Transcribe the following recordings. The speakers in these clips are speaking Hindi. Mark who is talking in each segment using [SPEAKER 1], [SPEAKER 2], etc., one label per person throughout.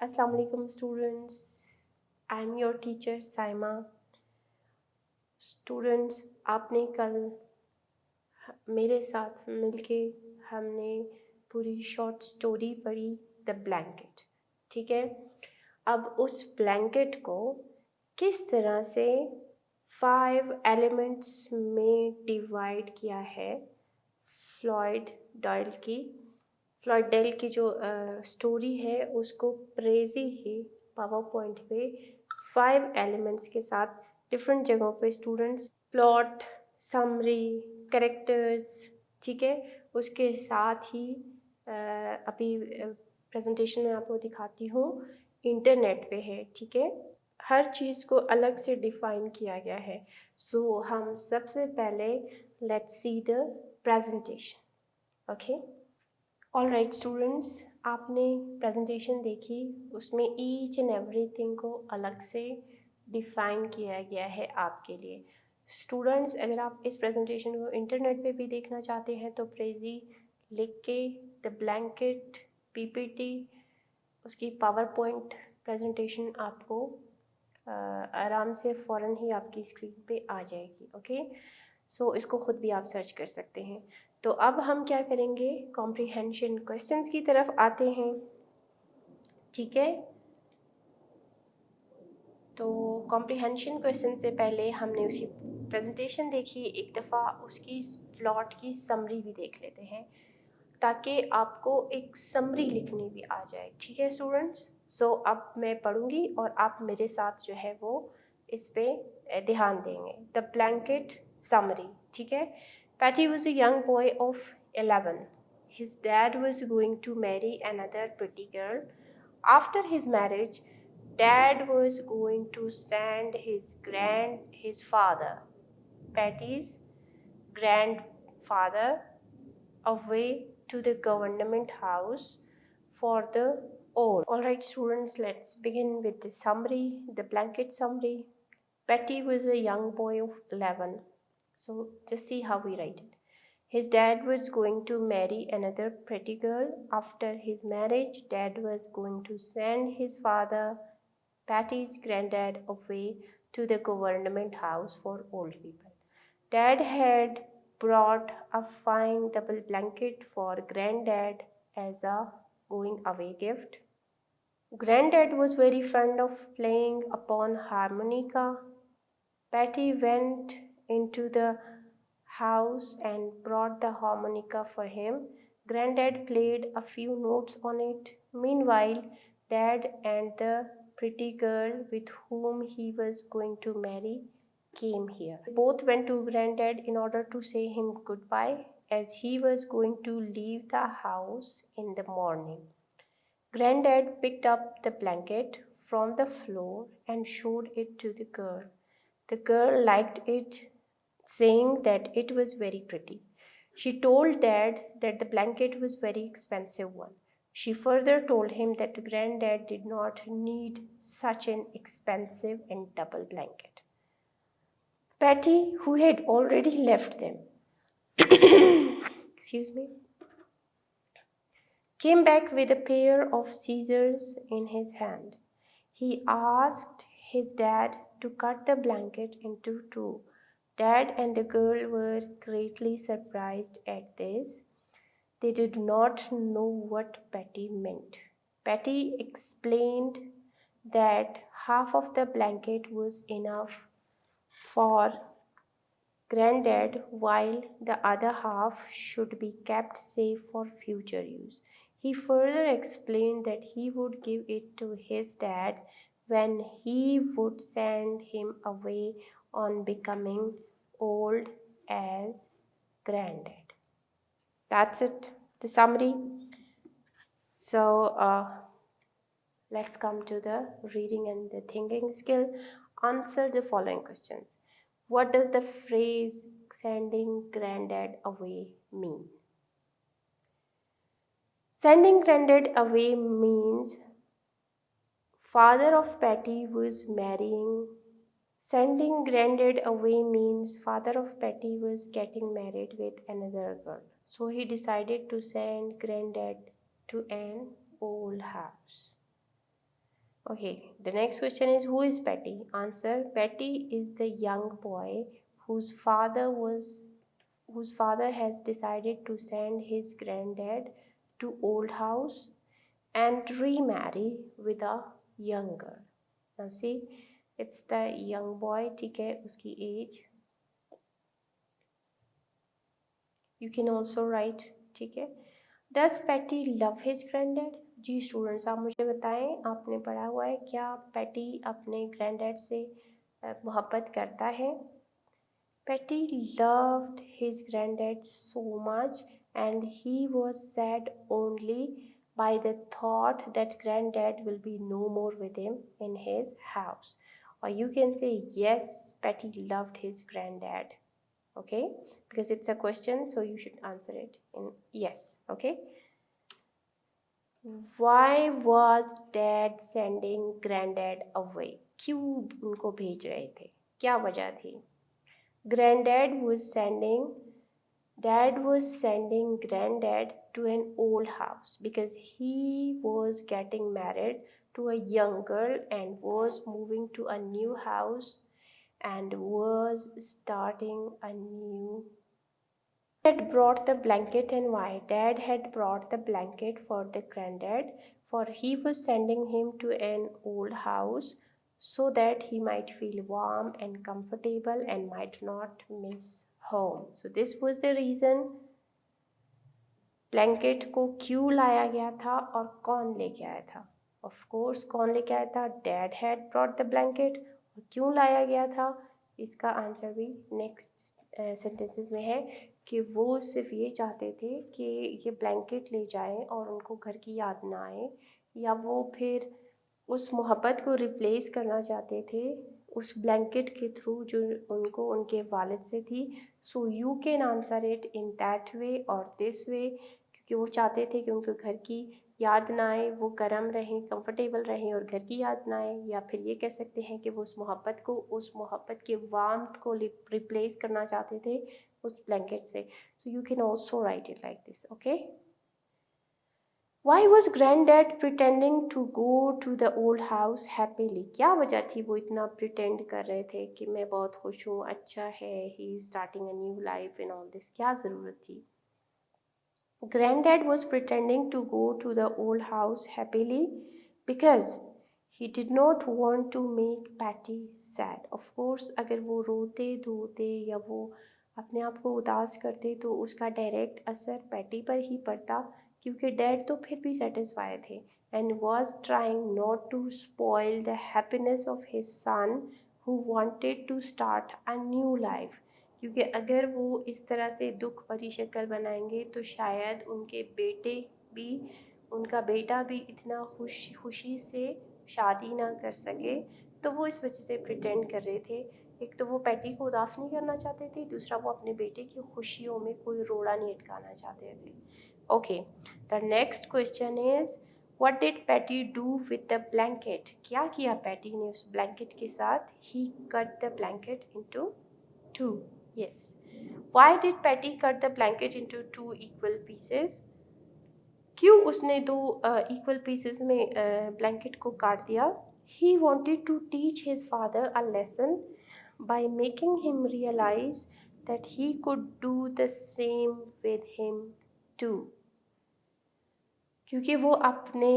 [SPEAKER 1] Assalamu alaikum students. I am your teacher Saima. Students, आपने कल मेरे साथ मिलके हमने पूरी शॉर्ट स्टोरी पढ़ी द ब्लैंकेट। ठीक है, अब उस ब्लैंकेट को किस तरह से 5 एलिमेंट्स में डिवाइड किया है फ्लॉयड डेल की जो स्टोरी है उसको प्रेजी ही पावर पॉइंट पे 5 एलिमेंट्स के साथ डिफरेंट जगहों पे स्टूडेंट्स प्लॉट समरी कैरेक्टर्स, ठीक है, उसके साथ ही अभी प्रेजेंटेशन में आपको दिखाती हूँ, इंटरनेट पे है। ठीक है, हर चीज़ को अलग से डिफाइन किया गया है। सो हम सबसे पहले let's see the presentation. Okay, all right students, आपने प्रेजेंटेशन देखी, उसमें ईच एंड एवरीथिंग को अलग से डिफाइन किया गया है आपके लिए। स्टूडेंट्स, अगर आप इस प्रेजेंटेशन को इंटरनेट पे भी देखना चाहते हैं तो प्रेजी लिख के द ब्लैंकेट पीपीटी, उसकी पावर पॉइंट प्रेजेंटेशन आपको आराम से फ़ौरन ही आपकी स्क्रीन पे आ जाएगी। ओके, सो इसको ख़ुद भी आप सर्च कर सकते हैं। तो अब हम क्या करेंगे, कॉम्प्रिहेंशन क्वेश्चंस की तरफ आते हैं। ठीक है, तो कॉम्प्रिहेंशन क्वेश्चन से पहले हमने उसकी प्रेजेंटेशन देखी, एक दफ़ा उसकी प्लॉट की समरी भी देख लेते हैं ताकि आपको एक समरी लिखनी भी आ जाए। ठीक है स्टूडेंट्स, सो अब मैं पढ़ूंगी और आप मेरे साथ जो है वो इस पे ध्यान देंगे। The blanket summary. ठीक है, Patty was a young boy of 11. His dad was going to marry another pretty girl. After his marriage, Dad was going to send his father, Patty's grandfather, away to the government house for the old. Alright students, let's begin with the summary, the blanket summary. Patty was a young boy of 11. So just see how we write it. His dad was going to marry another pretty girl. After his marriage, Dad was going to send his father, Patty's granddad, away to the government house for old people. Dad had brought a fine double blanket for Granddad as a going away gift. Granddad was very fond of playing upon harmonica. Patty went into the house and brought the harmonica for him. Granddad played a few notes on it. Meanwhile, Dad and the pretty girl with whom he was going to marry came here. Both went to Granddad in order to say him goodbye as he was going to leave the house in the morning. Granddad picked up the blanket from the floor and showed it to the girl. The girl liked it, saying that it was very pretty. She told Dad that the blanket was very expensive one. She further told him that Granddad did not need such an expensive and double blanket. Patty, who had already left them, excuse me, came back with a pair of scissors in his hand. He asked his dad to cut the blanket into two. Dad and the girl were greatly surprised at this. They did not know what Patty meant. Patty explained that half of the blanket was enough for Granddad, while the other half should be kept safe for future use. He further explained that he would give it to his dad when he would send him away on becoming old as Granddad. That's it, the summary. So let's come to the reading and the thinking skill. Answer the following questions. What does the phrase sending Granddad away mean? Sending Granddad away means father of Patty was marrying. Sending Granddad away means father of Patty was getting married with another girl. So he decided to send Granddad to an old house. Okay, the next question is, who is Patty? Answer: Patty is the young boy whose father has decided to send his granddad to old house and remarry with a young girl. Now see, it's the young boy, ठीक है, उसकी age you can also write, ठीक है. Does Patty love his granddad? Ji students, आप मुझे बताएं, आपने पढ़ा हुआ है क्या पैटी अपने ग्रैंडडैड से मोहब्बत करता है? Patty loved his granddad so much and he was sad only by the thought that granddad will be no more with him in his house. Or you can say yes, Patty loved his granddad. Okay, because it's a question, so you should answer it in yes. Okay, why was dad sending granddad away? क्यों उनको भेज रहे थे, क्या वजह थी? Granddad was sending Dad was sending granddad to an old house because he was getting married to a young girl and was moving to a new house and was starting a new. Had brought the blanket, and why? Dad had brought the blanket for the granddad, for he was sending him to an old house so that he might feel warm and comfortable and might not miss home. So this was the reason blanket को क्यों लाया गया था और कौन लेके आया था? ऑफ कोर्स कौन लेके आया था? Dad had brought the blanket. और क्यों लाया गया था? इसका आंसर भी नेक्स्ट सेंटेंसेस में है कि वो सिर्फ ये चाहते थे कि ये ब्लैंकेट ले जाएं और उनको घर की याद ना आए, या वो फिर उस मोहब्बत को रिप्लेस करना चाहते थे उस ब्लैंकेट के थ्रू जो उनको उनके वालिद से थी. So you can answer it in that way और दिस वे, क्योंकि वो चाहते थे कि उनको घर की याद ना आए, वो गर्म रहें, कंफर्टेबल रहें और घर की याद ना आए. या फिर ये कह सकते हैं कि वो उस मोहब्बत के वार्मथ को रिप्लेस करना चाहते थे उस ब्लैंकेट से. So you can also right it like this. Okay, Why was granddad pretending to go to the old house happily? क्या वजह थी वो इतना pretend कर रहे थे कि मैं बहुत खुश हूँ, अच्छा है, he is starting a new life and all this? क्या ज़रूरत थी? Granddad was pretending to go to the old house happily because he did not want to make Patty sad. Of course, अगर वो रोते धोते या वो अपने आप को उदास करते तो उसका डायरेक्ट असर पैटी पर ही पड़ता, क्योंकि डैड तो फिर भी सेटिस्फाई थे and was trying not to spoil the happiness of his son who wanted to start a new life. क्योंकि अगर वो इस तरह से दुख भरी शक्ल बनाएंगे तो शायद उनका बेटा भी इतना खुशी से शादी ना कर सके. तो वो इस वजह से प्रिटेंड कर रहे थे. एक तो वो पैटी को उदास नहीं करना चाहते थे, दूसरा वो अपने बेटे की खुशियों में कोई रोड़ा नहीं अटकाना चाहते थे. Okay, the next question is, what did Patty do with the blanket? क्या किया पैटी ने उस ब्लैंकेट के साथ? He cut the blanket into two. Yes. Why did Patty cut the blanket into 2 equal pieces? क्यों उसने 2 equal pieces में blanket को काट दिया? He wanted to teach his father a lesson by making him realize that he could do the same with him too. क्योंकि वो अपने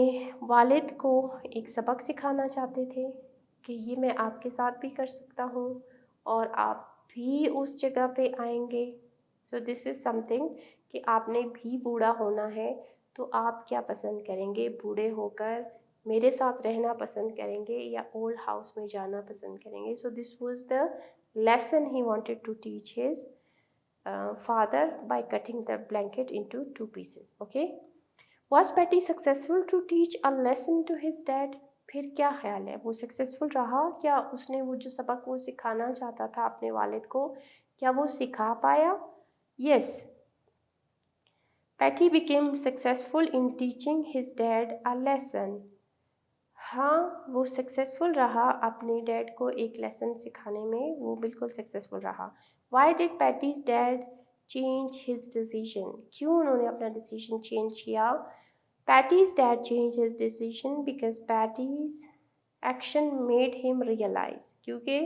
[SPEAKER 1] वालिद को एक सबक सिखाना चाहते थे कि ये मैं आपके साथ भी कर सकता हूँ और आप भी उस जगह पे आएंगे. सो दिस इज़ समथिंग कि आपने भी बूढ़ा होना है, तो आप क्या पसंद करेंगे? बूढ़े होकर मेरे साथ रहना पसंद करेंगे या ओल्ड हाउस में जाना पसंद करेंगे? So this was the lesson he wanted to teach his father by cutting the blanket into 2 pieces. Okay, Was Patty successful to teach a lesson to his dad? फिर क्या ख्याल है, वो सक्सेसफुल रहा क्या? उसने वो जो सबक वो सिखाना चाहता था अपने वालिद को, क्या वो सिखा पाया? Yes. Patty became successful in teaching his dad a lesson. हाँ, वो सक्सेसफुल रहा अपने डैड को एक लेसन सिखाने में, वो बिल्कुल सक्सेसफुल रहा. Why did Patty's dad change his decision? क्यों उन्होंने अपना डिसीजन चेंज किया? Patty's dad changed his decision because Patty's action made him realise, क्योंकि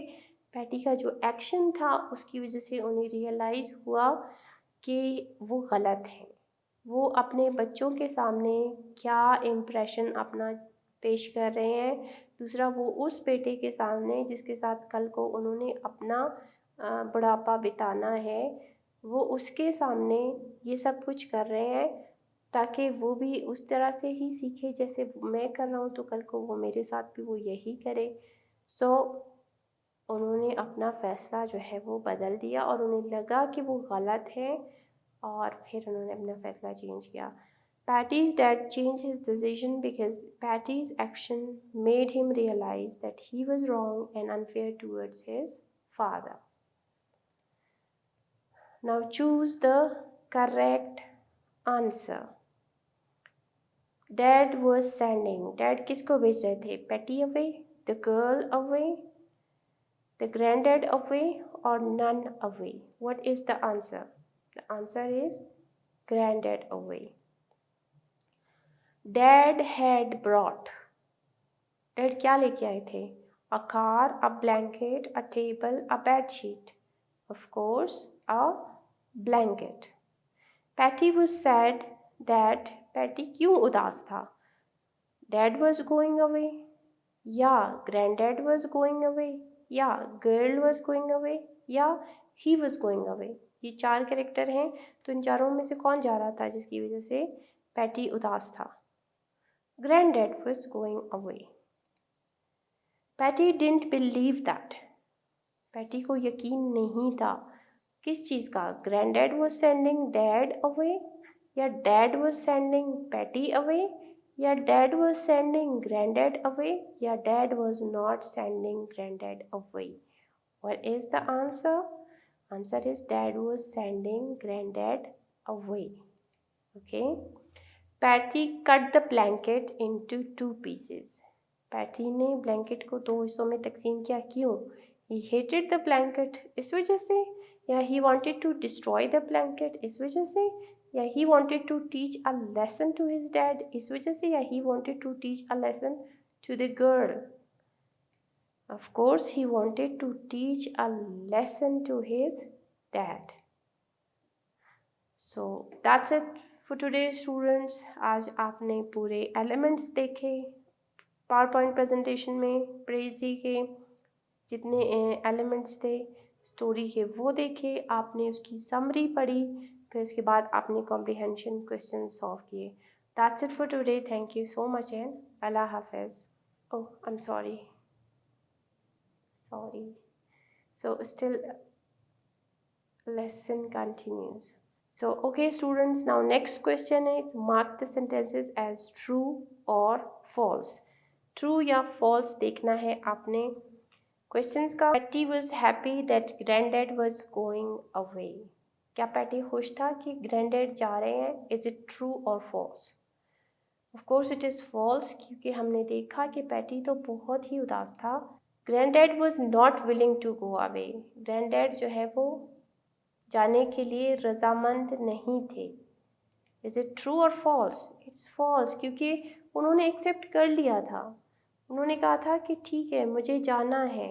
[SPEAKER 1] पैटी का जो एक्शन था उसकी वजह से उन्हें रियलाइज़ हुआ कि वो गलत है। वो अपने बच्चों के सामने क्या इम्प्रेशन अपना पेश कर रहे हैं। दूसरा, वो उस बेटे के सामने जिसके साथ कल को उन्होंने अपना बुढ़ापा बिताना है, वो उसके सामने ये सब कुछ कर रहे हैं ताकि वो भी उस तरह से ही सीखे जैसे मैं कर रहा हूँ, तो कल को वो मेरे साथ भी वो यही करे। सो उन्होंने अपना फ़ैसला जो है वो बदल दिया और उन्हें लगा कि वो गलत है और फिर उन्होंने अपना फ़ैसला चेंज किया। Patty's dad changed his decision because Patty's action made him realize that he was wrong and unfair towards his father. Now choose the correct answer. Dad was sending. Dad किसको भेज रहे थे? Patty away, the girl away, the granddad away, or none away? What is the answer? The answer is granddad away. Dad had brought. Dad क्या लेके आए थे? A car, a blanket, a table, a bed sheet. Of course, a blanket. Patty was sad that Patty क्यों उदास था? Dad was going away, या granddad was going away, या girl was going away, या he was going away. ये 4 कैरेक्टर हैं, तो इन चारों में से कौन जा रहा था जिसकी वजह से पैटी उदास था? Granddad was going away. Patty didn't believe that. Patty को यकीन नहीं था किस चीज़ का? Granddad was sending dad away, या dad was sending Patty away, या dad was sending granddad away, या dad was not sending granddad away. What is the answer? Answer is dad was sending granddad away. Okay. Patty cut the blanket into 2 pieces. Patty ने ब्लैंकेट को 2 हिस्सों में तकसीम किया। क्यों? He hated the blanket, इस वजह से, या he wanted to destroy the blanket, इस वजह से, या he wanted to teach a lesson to his dad, इस वजह से, या he wanted to teach a lesson to the girl? Of course, he wanted to teach a lesson to his dad. So that's it for today, students. आज आपने पूरे एलिमेंट्स देखे पावर पॉइंट प्रेजेंटेशन में। प्रेजी के जितने एलिमेंट्स थे स्टोरी के वो देखे आपने, उसकी समरी पढ़ी, फिर उसके बाद आपने कॉम्प्रिहेंशन क्वेश्चन सॉल्व किए। That's it for today. Thank you so much and अल्लाह हाफिज़। Oh I am sorry so still lesson continues. So okay students, now next question is mark the sentences as true or false. True या फॉल्स देखना है आपने क्वेश्चंस का। Patty was happy that granddad was going away. क्या पैटी खुश था कि ग्रैंडडैड जा रहे हैं? इज इट ट्रू और false? Of course it is false, क्योंकि हमने देखा कि पैटी तो बहुत ही उदास था। Granddad was not willing to go away. Granddad जो है वो जाने के लिए रजामंद नहीं थे। इज इट ट्रू और फॉल्स? इट्स फॉल्स, क्योंकि उन्होंने एक्सेप्ट कर लिया था। उन्होंने कहा था कि ठीक है मुझे जाना है।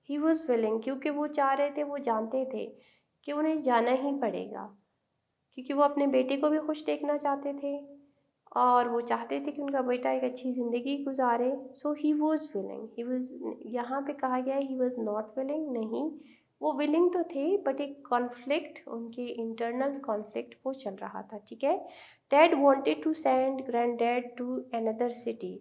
[SPEAKER 1] ही वॉज विलिंग, क्योंकि वो चाह रहे थे, वो जानते थे कि उन्हें जाना ही पड़ेगा, क्योंकि वो अपने बेटे को भी खुश देखना चाहते थे और वो चाहते थे कि उनका बेटा एक अच्छी ज़िंदगी गुजारे। So he was willing. He was, यहाँ पे कहा गया है ही वॉज नॉट विलिंग, नहीं, वो विलिंग तो थे बट एक कॉन्फ्लिक्ट, उनके इंटरनल कॉन्फ्लिक्ट वो चल रहा था। ठीक है। Dad wanted to send granddad to another city.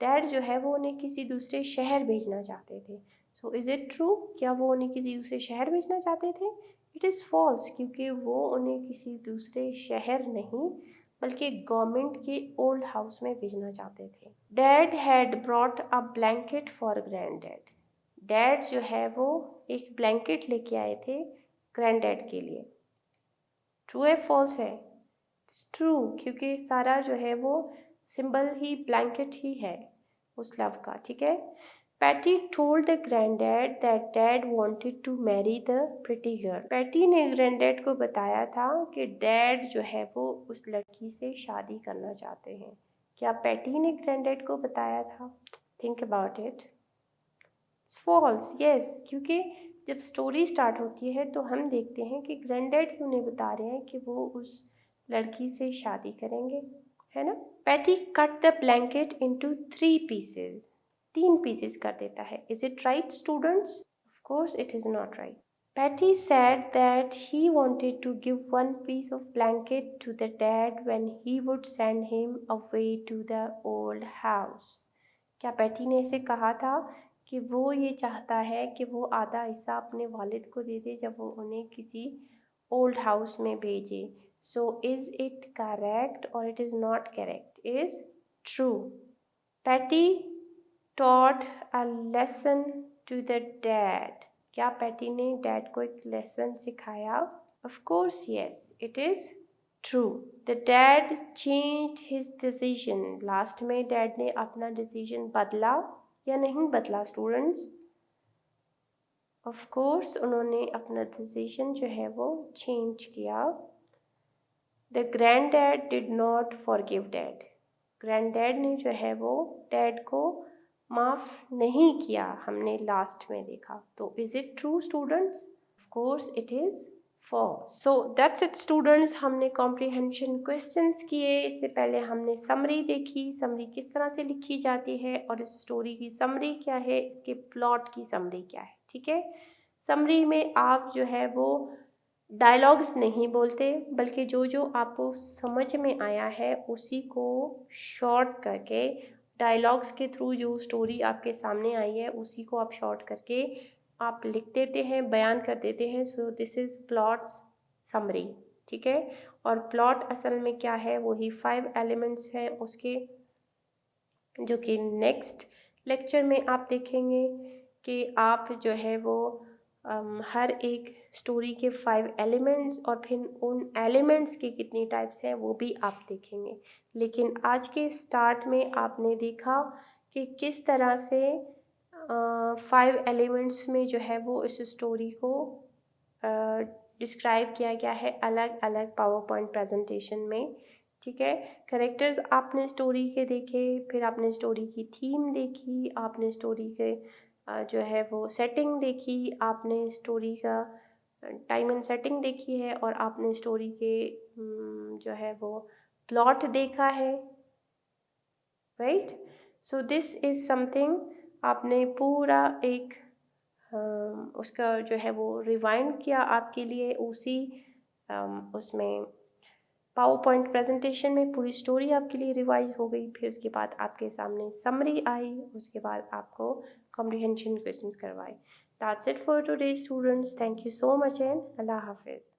[SPEAKER 1] Dad जो है वो उन्हें किसी दूसरे शहर भेजना चाहते थे। सो इज़ इट ट्रू? क्या वो उन्हें किसी दूसरे शहर भेजना चाहते थे? इट इज़ फॉल्स, क्योंकि वो उन्हें किसी दूसरे शहर नहीं बल्कि गवर्नमेंट के ओल्ड हाउस में भेजना चाहते थे। Dad had brought a blanket for granddad. Dad जो है वो एक ब्लैंकेट लेके आए थे ग्रैंडडैड के लिए। ट्रू है फॉल्स है? इट्स ट्रू, क्योंकि सारा जो है वो सिंबल ही ब्लैंकेट ही है उस लव का। ठीक है। Patty told the granddad that dad wanted to marry the pretty girl. Patty ने ग्रैंडडैड को बताया था कि डैड जो है वो उस लड़की से शादी करना चाहते हैं। क्या पैटी ने ग्रैंडडैड को बताया था? Think about it. It's false, yes, क्योंकि जब स्टोरी स्टार्ट होती है तो हम देखते हैं कि ग्रैंडडैड ही उन्हें बता रहे हैं कि वो उस लड़की से शादी करेंगे, है ना। Patty cut the blanket into 3 pieces, 3 pieces कर देता है। Is it right students? Of course it is not right. Patty said that he wanted to give one piece of blanket to the dad when he would send him away to the old house. क्या पैटी ने इसे कहा था कि वो ये चाहता है कि वो आधा हिस्सा अपने वालिद को दे दे जब वो उन्हें किसी ओल्ड हाउस में भेजे। सो इज़ इट करेक्ट और it is not correct? Is true. Patty taught a lesson to the dad. क्या पैटी ने डैड को एक लेसन सिखाया? Of course, yes, it is true. The dad changed his decision. Last में डैड ने अपना डिसीजन बदला या नहीं बदला स्टूडेंट्स? Of course, उन्होंने अपना डिसीजन जो है वो चेंज किया। The granddad did not forgive dad. ग्रैंडडैड ने जो है वो डैड को माफ़ नहीं किया, हमने लास्ट में देखा। तो is it true students? Of course it is false. So that's it students, हमने कॉम्प्रिहेंशन क्वेश्चंस किए। इससे पहले हमने समरी देखी, समरी किस तरह से लिखी जाती है और इस स्टोरी की समरी क्या है, इसके प्लॉट की समरी क्या है, ठीक है। समरी में आप जो है वो डायलॉग्स नहीं बोलते, बल्कि जो जो आपको समझ में आया है उसी को शॉर्ट करके, डायलॉग्स के थ्रू जो स्टोरी आपके सामने आई है उसी को आप शॉर्ट करके आप लिख देते हैं, बयान कर देते हैं। So this is plots summary, ठीक है। और प्लॉट असल में क्या है, वही 5 एलिमेंट्स हैं उसके, जो कि नेक्स्ट लेक्चर में आप देखेंगे कि आप जो है वो हर एक स्टोरी के 5 एलिमेंट्स और फिर उन एलिमेंट्स के कितनी टाइप्स हैं वो भी आप देखेंगे। लेकिन आज के स्टार्ट में आपने देखा कि किस तरह से 5 एलिमेंट्स में जो है वो इस स्टोरी को डिस्क्राइब किया गया है अलग अलग पावर पॉइंट प्रेजेंटेशन में, ठीक है। कैरेक्टर्स आपने स्टोरी के देखे, फिर आपने स्टोरी की थीम देखी, आपने स्टोरी के जो है वो सेटिंग देखी, आपने स्टोरी का टाइम एंड सेटिंग देखी है और आपने स्टोरी के जो है वो प्लॉट देखा है, right. So this is something आपने पूरा एक उसका जो है वो रिवाइंड किया आपके लिए, उसी उसमें पावर पॉइंट प्रेजेंटेशन में पूरी स्टोरी आपके लिए रिवाइज हो गई। फिर उसके बाद आपके सामने समरी आई, उसके बाद आपको कॉम्प्रिहेंशन क्वेश्चंस करवाए। That's it for today students, thank you so much and अल्लाह हाफिज़।